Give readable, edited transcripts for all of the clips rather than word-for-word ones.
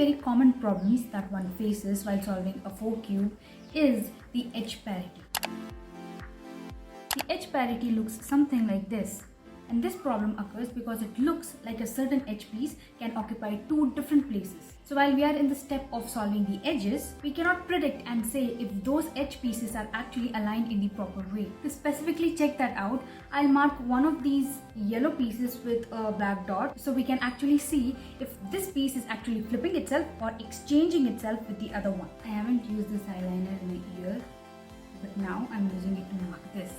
very common problems that one faces while solving a 4 cube is the edge parity. The edge parity looks something like this. And this problem occurs because it looks like a certain edge piece can occupy two different places. So while we are in the step of solving the edges, we cannot predict and say if those edge pieces are actually aligned in the proper way. To specifically check that out, I'll mark one of these yellow pieces with a black dot so we can actually see if this piece is actually flipping itself or exchanging itself with the other one. I haven't used this eyeliner in my ear, but now I'm using it to mark this.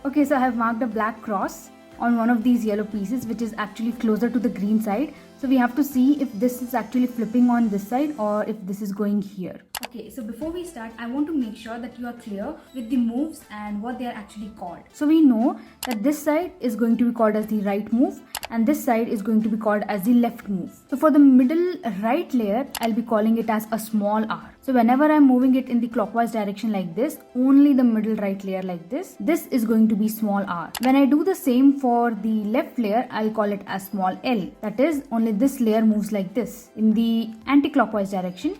Okay, so I have marked a black cross on one of these yellow pieces which is actually closer to the green side. So we have to see if this is actually flipping on this side or if this is going here. Okay, so before we start, I want to make sure that you are clear with the moves and what they are actually called. So we know that this side is going to be called as the right move and this side is going to be called as the left move. So for the middle right layer, I'll be calling it as a small r. So whenever I'm moving it in the clockwise direction like this, only the middle right layer like this is going to be small r. When I do the same for the left layer, I'll call it as small l. That is, only this layer moves like this. In the anti-clockwise direction,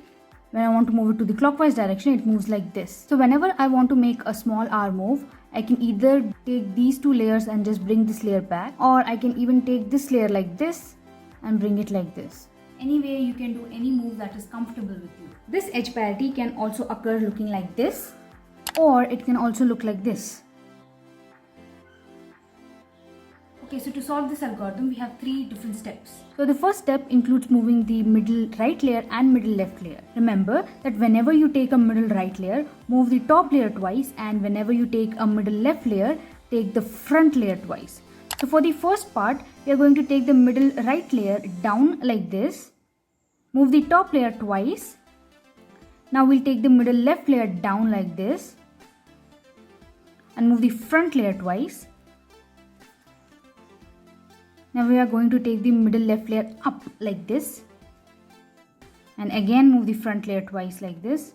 when I want to move it to the clockwise direction, it moves like this. So whenever I want to make a small r move, I can either take these two layers and just bring this layer back, or I can even take this layer like this and bring it like this. Anyway, you can do any move that is comfortable with you. This edge parity can also occur looking like this, or it can also look like this. Okay, so to solve this algorithm, we have 3 different steps. So the first step includes moving the middle right layer and middle left layer. Remember that whenever you take a middle right layer, move the top layer twice, and whenever you take a middle left layer, take the front layer twice. So for the first part, we are going to take the middle right layer down like this, move the top layer twice. Now we'll take the middle left layer down like this and move the front layer twice. Now we are going to take the middle left layer up like this and again move the front layer twice like this.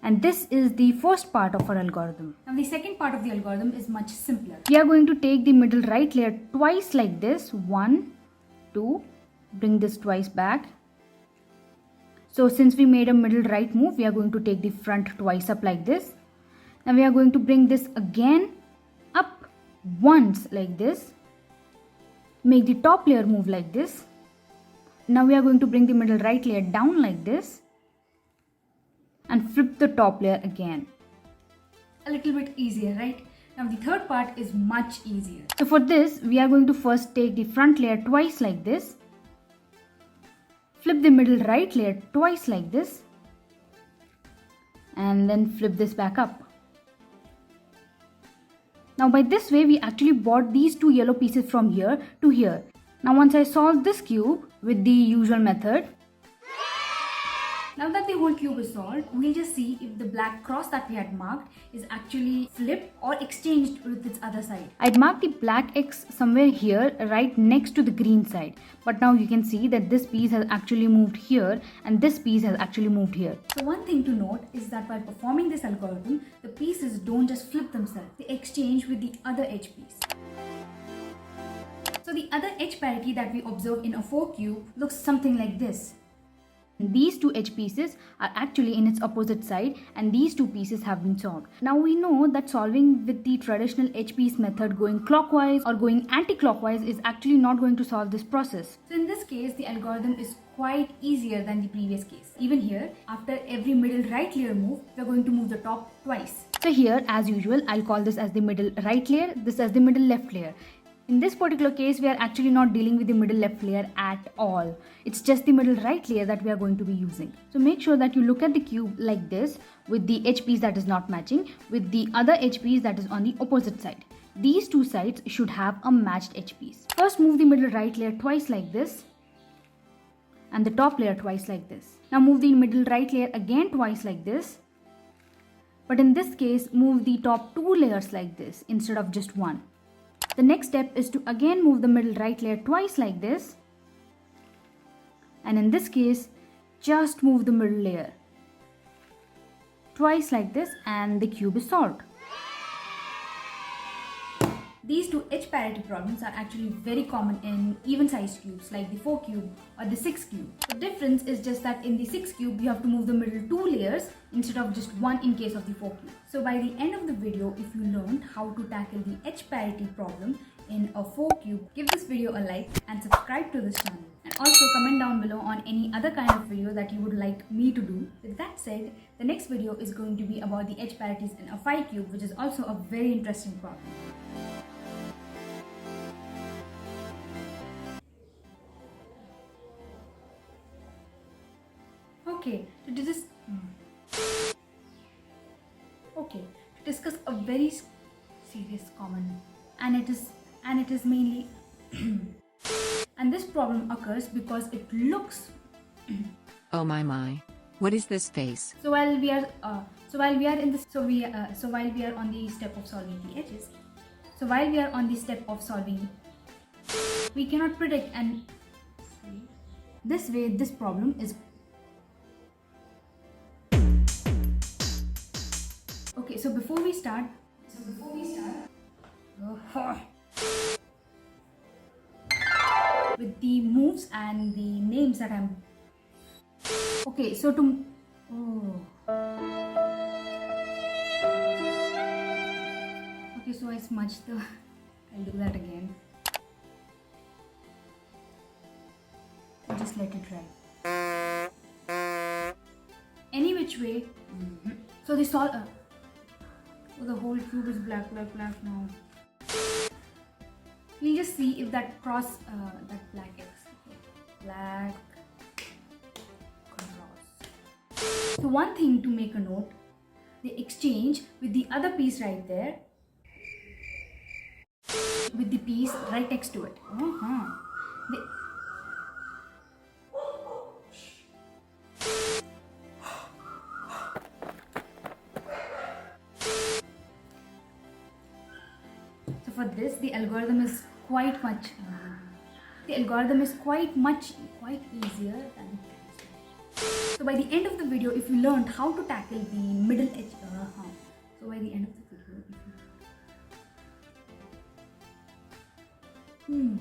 And this is the first part of our algorithm. Now the second part of the algorithm is much simpler. We are going to take the middle right layer twice like this. 1, 2, bring this twice back. So since we made a middle right move, we are going to take the front twice up like this. Now we are going to bring this again up once like this. Make the top layer move like this. Now we are going to bring the middle right layer down like this and flip the top layer again. A little bit easier, right? Now the third part is much easier. So for this, we are going to first take the front layer twice like this, flip the middle right layer twice like this, and then flip this back up. Now by this way, we actually brought these 2 yellow pieces from here to here. Now once I solve this cube with the usual method, now that the whole cube is solved, we'll just see if the black cross that we had marked is actually flipped or exchanged with its other side. I'd marked the black X somewhere here right next to the green side. But now you can see that this piece has actually moved here and this piece has actually moved here. So one thing to note is that while performing this algorithm, the pieces don't just flip themselves, they exchange with the other edge piece. So the other edge parity that we observe in a 4 cube looks something like this. These 2 edge pieces are actually in its opposite side and these 2 pieces have been solved. Now we know that solving with the traditional edge piece method going clockwise or going anti-clockwise is actually not going to solve this process. So in this case, the algorithm is quite easier than the previous case. Even here, after every middle right layer move, we are going to move the top twice. So here, as usual, I'll call this as the middle right layer, this as the middle left layer. In this particular case, we are actually not dealing with the middle left layer at all. It's just the middle right layer that we are going to be using. So make sure that you look at the cube like this with the edge piece that is not matching with the other edge piece that is on the opposite side. These 2 sides should have a matched edge piece. First move the middle right layer twice like this and the top layer twice like this. Now move the middle right layer again twice like this. But in this case, move the top 2 layers like this instead of just 1. The next step is to again move the middle right layer twice like this. And in this case, just move the middle layer twice like this and the cube is solved. These two edge parity problems are actually very common in even sized cubes like the 4 cube or the 6 cube. The difference is just that in the 6 cube you have to move the middle 2 layers instead of just one in case of the 4 cube. So by the end of the video, if you learned how to tackle the edge parity problem in a 4 cube, give this video a like and subscribe to this channel. And also comment down below on any other kind of video that you would like me to do. With that said, the next video is going to be about the edge parities in a 5 cube, which is also a very interesting problem. Okay, to discuss a very serious common, and it is mainly and this problem occurs because it looks Oh my. What is this face? so while we are on the step of solving the edges, we cannot predict, and this way this problem is okay. So before we start with the moves and the names that I'm okay, so so I smudged the I'll do that again. Just let it dry. Any which way. So the the whole cube is black now. We'll just see if that cross that black X. Black cross. So one thing to make a note, the exchange with the other piece right there, with the piece right next to it. So for this, the algorithm is quite easier than. So by the end of the video, if you learned how to tackle the middle edge, so by the end of the video, if you